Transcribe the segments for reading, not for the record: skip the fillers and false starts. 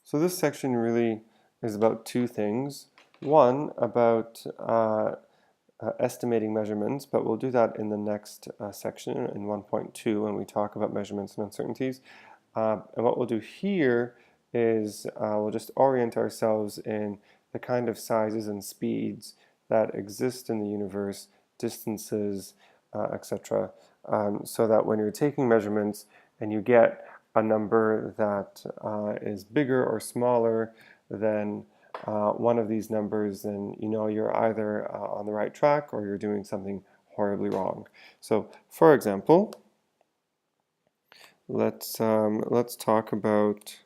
So this section really is about two things. One, about estimating measurements, but we'll do that in the next section in 1.2 when we talk about measurements and uncertainties. And what we'll do here is we'll just orient ourselves in the kind of sizes and speeds that exist in the universe, distances, etc. So that when you're taking measurements and you get a number that is bigger or smaller than one of these numbers, then you know you're either on the right track or you're doing something horribly wrong. So, for example, let's talk about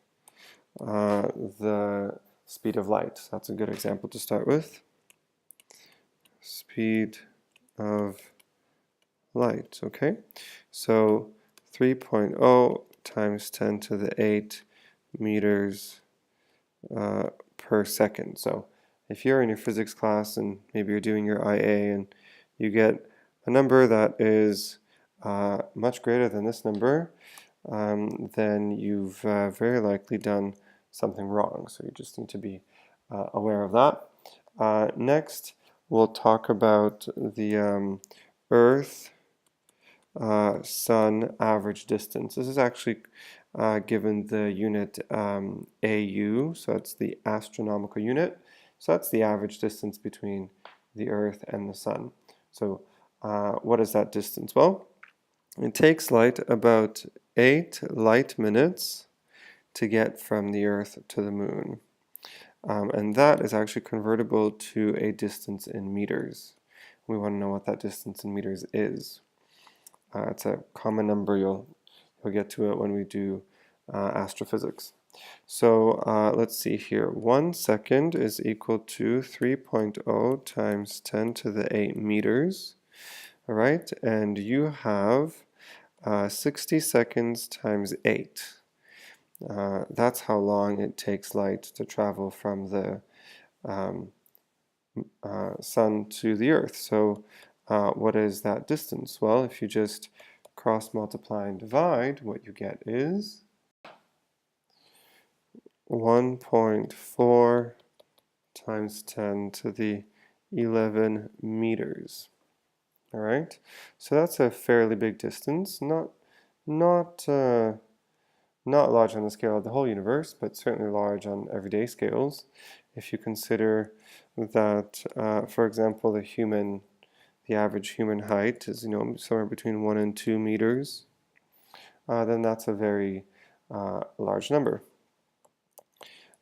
the speed of light. That's a good example to start with. Speed of light. Okay, so 3.0 times 10 to the 8 meters per second. So if you're in your physics class and maybe you're doing your IA and you get a number that is much greater than this number, then you've very likely done something wrong. So you just need to be aware of that. Next, we'll talk about the Earth Sun average distance. This is actually given the unit AU, so it's the astronomical unit. So that's the average distance between the Earth and the Sun. So what is that distance? Well, it takes light about 8 light minutes to get from the Earth to the Moon. And that is actually convertible to a distance in meters. We want to know what that distance in meters is. It's a common number. You'll get to it when we do astrophysics. So let's see here. 1 second is equal to 3.0 times 10 to the 8 meters. All right, and you have 60 seconds times 8. That's how long it takes light to travel from the Sun to the Earth. So what is that distance? Well, if you just cross multiply and divide, what you get is 1.4 times 10 to the 11 meters. All right, so that's a fairly big distance, not large on the scale of the whole universe, but certainly large on everyday scales. If you consider that, for example, the average human height is somewhere between 1 and 2 meters, then that's a very large number.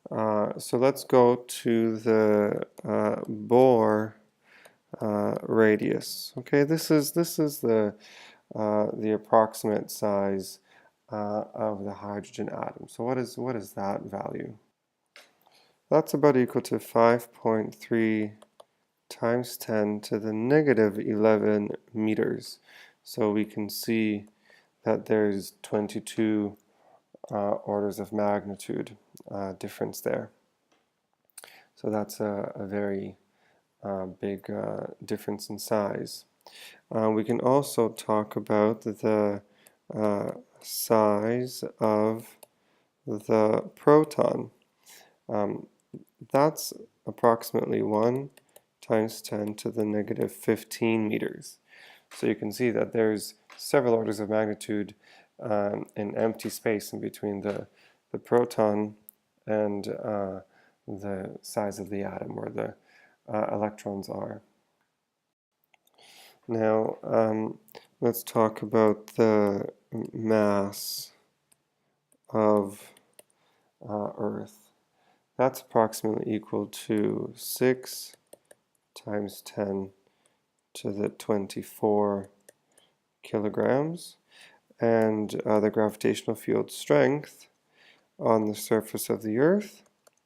So let's go to the Bohr radius. Okay, this is the approximate size of the hydrogen atom. So what is that value? That's about equal to 5.3 times 10 to the negative 11 meters. So we can see that there's 22 orders of magnitude difference there. So that's a very big difference in size. We can also talk about the size of the proton. That's approximately 1 times 10 to the negative 15 meters. So you can see that there's several orders of magnitude in empty space in between the proton and the size of the atom where the electrons are. Now let's talk about the mass of Earth. That's approximately equal to 6 times 10 to the 24 kilograms. And the gravitational field strength on the surface of the Earth,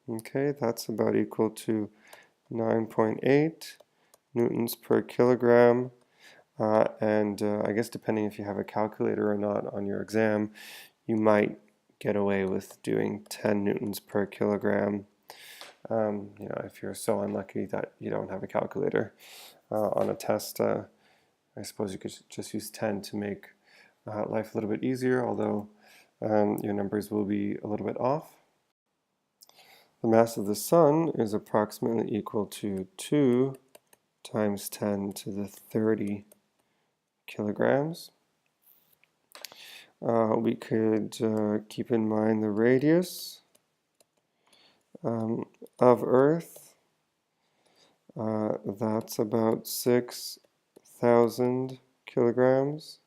okay, that's about equal to 9.8 newtons per kilogram. And I guess depending if you have a calculator or not on your exam, you might get away with doing 10 newtons per kilogram. If you're so unlucky that you don't have a calculator on a test, I suppose you could just use 10 to make life a little bit easier, although your numbers will be a little bit off. The mass of the Sun is approximately equal to 2 times 10 to the 30 kilograms. We could keep in mind the radius of Earth. That's about 6,000 kilograms.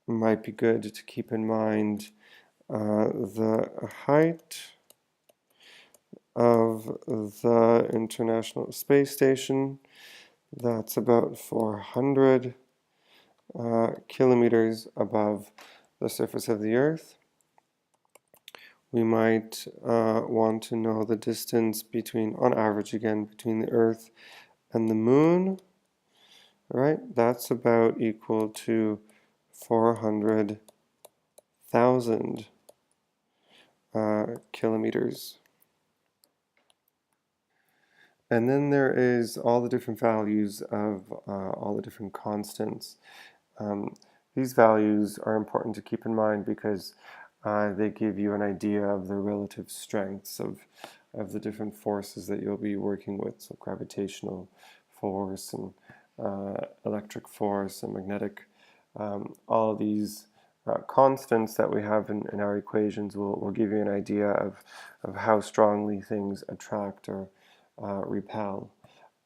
Might be good to keep in mind the height of the International Space Station. That's about 400 kilometers above the surface of the Earth. We might want to know the distance between, on average again, between the Earth and the Moon. All right, that's about equal to 400,000 kilometers. And then there is all the different values of all the different constants. These values are important to keep in mind because they give you an idea of the relative strengths of the different forces that you'll be working with. So gravitational force and electric force and magnetic. All of these constants that we have in our equations will give you an idea of how strongly things attract or repel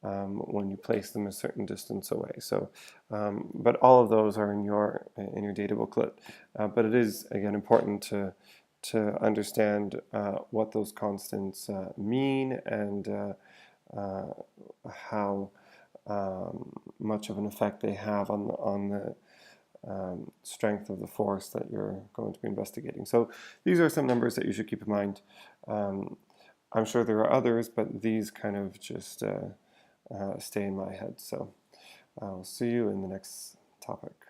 when you place them a certain distance away. So, but all of those are in your data booklet. But it is again important to understand what those constants mean and how much of an effect they have on the strength of the force that you're going to be investigating. So these are some numbers that you should keep in mind. I'm sure there are others, but these kind of just stay in my head. So I'll see you in the next topic.